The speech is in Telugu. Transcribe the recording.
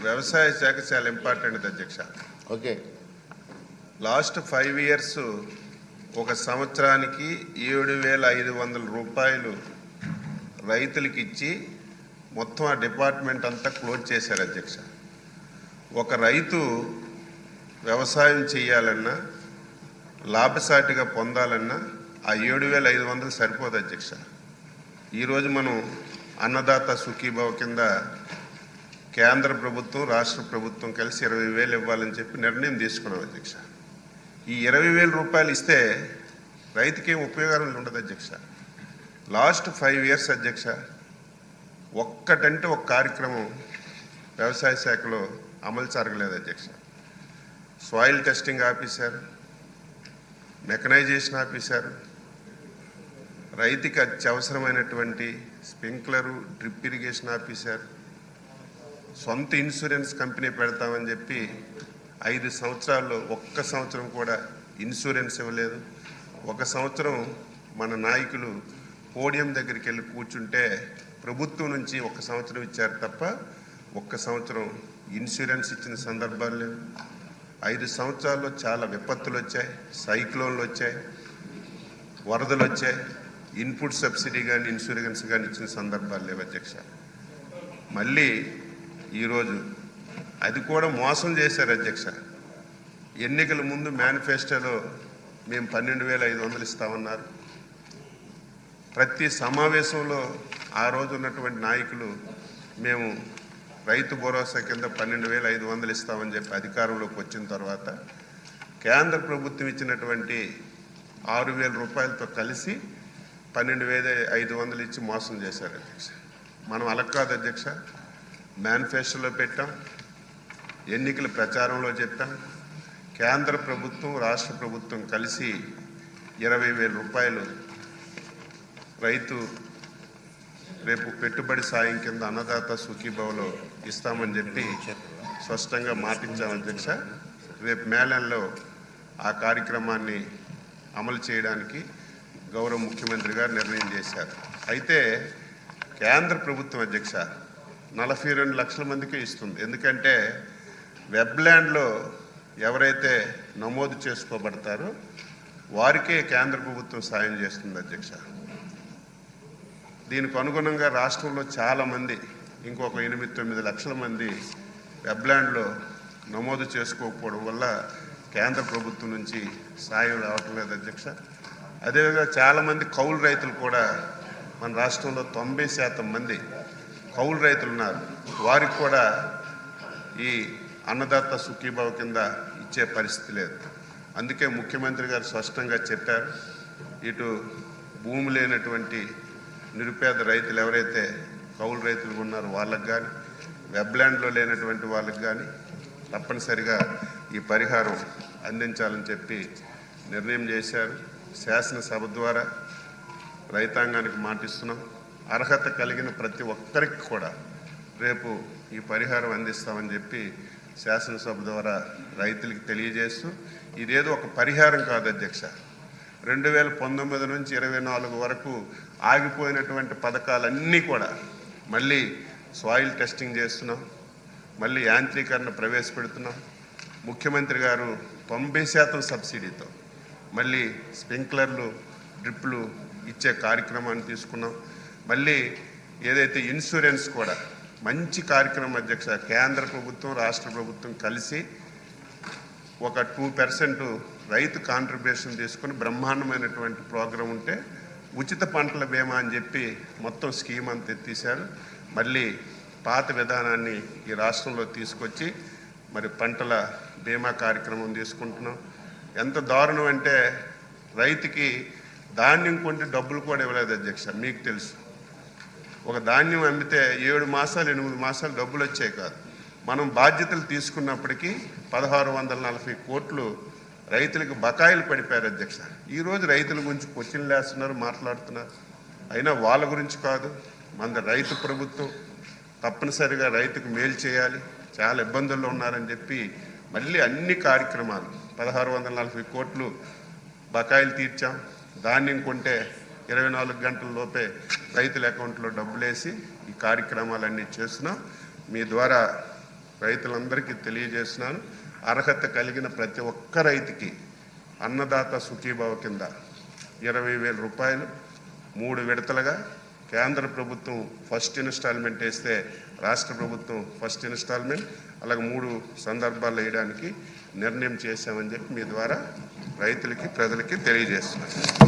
వ్యవసాయ శాఖ చాలా ఇంపార్టెంట్ అధ్యక్ష. ఓకే. లాస్ట్ 5 years ఒక సంవత్సరానికి 7,500 రూపాయలు రైతులకి ఇచ్చి మొత్తం ఆ డిపార్ట్మెంట్ అంతా క్లోజ్ చేశారు అధ్యక్ష. ఒక రైతు వ్యవసాయం చేయాలన్నా లాభసాటిగా పొందాలన్నా ఆ 7,500 సరిపోదు అధ్యక్ష. ఈరోజు మనం అన్నదాత సుఖీభావ కింద కేంద్ర ప్రభుత్వం రాష్ట్ర ప్రభుత్వం కలిసి 20,000 ఇవ్వాలని చెప్పి నిర్ణయం తీసుకున్నాం అధ్యక్ష. ఈ 20,000 రూపాయలు ఇస్తే రైతుకి ఏం ఉపయోగం ఉండదు అధ్యక్ష. లాస్ట్ 5 years అధ్యక్ష ఒక్కటంటే ఒక కార్యక్రమం వ్యవసాయ శాఖలో అమలు జరగలేదు అధ్యక్ష. సాయిల్ టెస్టింగ్ ఆపేశారు, మెకనైజేషన్ ఆపేశారు, రైతుకి అత్యవసరమైనటువంటి స్ప్రింక్లరు డ్రిప్ ఇరిగేషన్ ఆపేశారు, సొంత ఇన్సూరెన్స్ కంపెనీ పెడతామని చెప్పి 5 సంవత్సరాల్లో ఒక్క సంవత్సరం కూడా ఇన్సూరెన్స్ ఇవ్వలేదు. ఒక సంవత్సరం మన నాయకులు పోడియం దగ్గరికి వెళ్ళి కూర్చుంటే ప్రభుత్వం నుంచి 1 సంవత్సరం ఇచ్చారు తప్ప 1 సంవత్సరం ఇన్సూరెన్స్ ఇచ్చిన సందర్భాలు లేవు. 5 సంవత్సరాల్లో చాలా విపత్తులు వచ్చాయి, సైక్లోన్లు వచ్చాయి, వరదలు వచ్చాయి, ఇన్పుట్ సబ్సిడీ కానీ ఇన్సూరెన్స్ కానీ ఇచ్చిన సందర్భాలు లేవు అధ్యక్ష. మళ్ళీ ఈరోజు అది కూడా మోసం చేశారు అధ్యక్ష. ఎన్నికల ముందు మేనిఫెస్టోలో మేము 12,500 ఇస్తామన్నారు. ప్రతి సమావేశంలో ఆ రోజు ఉన్నటువంటి నాయకులు మేము రైతు భరోసా కింద 12,500 ఇస్తామని చెప్పి అధికారంలోకి వచ్చిన తర్వాత కేంద్ర ప్రభుత్వం ఇచ్చినటువంటి 6,000 రూపాయలతో కలిసి 12,500 ఇచ్చి మోసం చేశారు అధ్యక్ష. మనం అలా కాదు అధ్యక్ష. మేనిఫెస్టోలో పెట్టాం, ఎన్నికల ప్రచారంలో చెప్పాం, కేంద్ర ప్రభుత్వం రాష్ట్ర ప్రభుత్వం కలిసి 20,000 రూపాయలు రైతు రేపు పెట్టుబడి సాయం కింద అన్నదాత సుఖీభావలో ఇస్తామని చెప్పి స్పష్టంగా మాటించాం అధ్యక్ష. రేపు మేళంలో ఆ కార్యక్రమాన్ని అమలు చేయడానికి గౌరవ ముఖ్యమంత్రి గారు నిర్ణయం చేశారు. అయితే కేంద్ర ప్రభుత్వం అధ్యక్ష 42 లక్షల మందికి ఇస్తుంది. ఎందుకంటే వెబ్ల్యాండ్లో ఎవరైతే నమోదు చేసుకోబడతారో వారికే కేంద్ర ప్రభుత్వం సాయం చేస్తుంది అధ్యక్ష. దీనికి అనుగుణంగా రాష్ట్రంలో చాలామంది ఇంకొక 8-9 లక్షల మంది వెబ్ల్యాండ్లో నమోదు చేసుకోకపోవడం వల్ల కేంద్ర ప్రభుత్వం నుంచి సాయం రావటం లేదు అధ్యక్ష. అదేవిధంగా చాలామంది కౌలు రైతులు కూడా మన రాష్ట్రంలో 90% మంది కౌలు రైతులు ఉన్నారు. వారికి కూడా ఈ అన్నదాత సుఖీభావ కింద ఇచ్చే పరిస్థితి లేదు. అందుకే ముఖ్యమంత్రి గారు స్పష్టంగా చెప్పారు, ఇటు భూమి లేనటువంటి నిరుపేద రైతులు ఎవరైతే కౌలు రైతులు ఉన్నారో వాళ్ళకు కానీ వెబ్ల్యాండ్లో లేనటువంటి వాళ్ళకి కానీ తప్పనిసరిగా ఈ పరిహారం అందించాలని చెప్పి నిర్ణయం చేశారు. శాసనసభ ద్వారా రైతాంగానికి మాటిస్తున్నాం. అర్హత కలిగిన ప్రతి ఒక్కరికి కూడా రేపు ఈ పరిహారం అందిస్తామని చెప్పి శాసనసభ ద్వారా రైతులకి తెలియజేస్తూ, ఇదేదో ఒక పరిహారం కాదు అధ్యక్ష. 2019 నుంచి 24 వరకు ఆగిపోయినటువంటి పథకాలన్నీ కూడా మళ్ళీ సాయిల్ టెస్టింగ్ చేస్తున్నాం, మళ్ళీ యాంత్రీకరణ ప్రవేశపెడుతున్నాం. ముఖ్యమంత్రి గారు 90% సబ్సిడీతో మళ్ళీ స్ప్రింక్లర్లు డ్రిప్లు ఇచ్చే కార్యక్రమాన్ని తీసుకున్నాం. మళ్ళీ ఏదైతే ఇన్సూరెన్స్ కూడా మంచి కార్యక్రమం అధ్యక్ష. కేంద్ర ప్రభుత్వం రాష్ట్ర ప్రభుత్వం కలిసి ఒక 2% రైతు కాంట్రిబ్యూషన్ తీసుకుని బ్రహ్మాండమైనటువంటి ప్రోగ్రాం ఉంటే ఉచిత పంటల బీమా అని చెప్పి మొత్తం స్కీమ్ అంతా ఎత్తేసారు. మళ్ళీ పాత విధానాన్ని ఈ రాష్ట్రంలో తీసుకొచ్చి మరి పంటల బీమా కార్యక్రమం తీసుకుంటున్నాం. ఎంత దారుణం అంటే రైతుకి ధాన్యం కొంటే డబ్బులు కూడా ఇవ్వలేదు అధ్యక్ష. మీకు తెలుసు, ఒక ధాన్యం అమ్మితే 7 మాసాలు 8 మాసాలు డబ్బులు వచ్చాయి కాదు. మనం బాధ్యతలు తీసుకున్నప్పటికీ 1,640 కోట్లు రైతులకు బకాయిలు పడిపోయారు అధ్యక్ష. ఈరోజు రైతుల గురించి క్వశ్చన్లు వేస్తున్నారు, మాట్లాడుతున్నారు. అయినా వాళ్ళ గురించి కాదు, మన రైతు ప్రభుత్వం తప్పనిసరిగా రైతుకు మేలు చేయాలి, చాలా ఇబ్బందుల్లో ఉన్నారని చెప్పి మళ్ళీ అన్ని కార్యక్రమాలు 1,640 కోట్లు బకాయిలు తీర్చాం. ధాన్యం కొంటే 24 గంటల లోపే రైతుల అకౌంట్లో డబ్బులేసి ఈ కార్యక్రమాలన్నీ చేస్తున్నాం. మీ ద్వారా రైతులందరికీ తెలియజేస్తున్నాను. అర్హత కలిగిన ప్రతి ఒక్క రైతుకి అన్నదాత సుఖీభావ కింద 20,000 రూపాయలు 3 విడతలుగా కేంద్ర ప్రభుత్వం ఫస్ట్ ఇన్స్టాల్మెంట్ వేస్తే రాష్ట్ర ప్రభుత్వం ఫస్ట్ ఇన్స్టాల్మెంట్ అలాగే 3 సందర్భాల్లో వేయడానికి నిర్ణయం చేశామని చెప్పి మీ ద్వారా రైతులకి ప్రజలకి తెలియజేస్తున్నాను.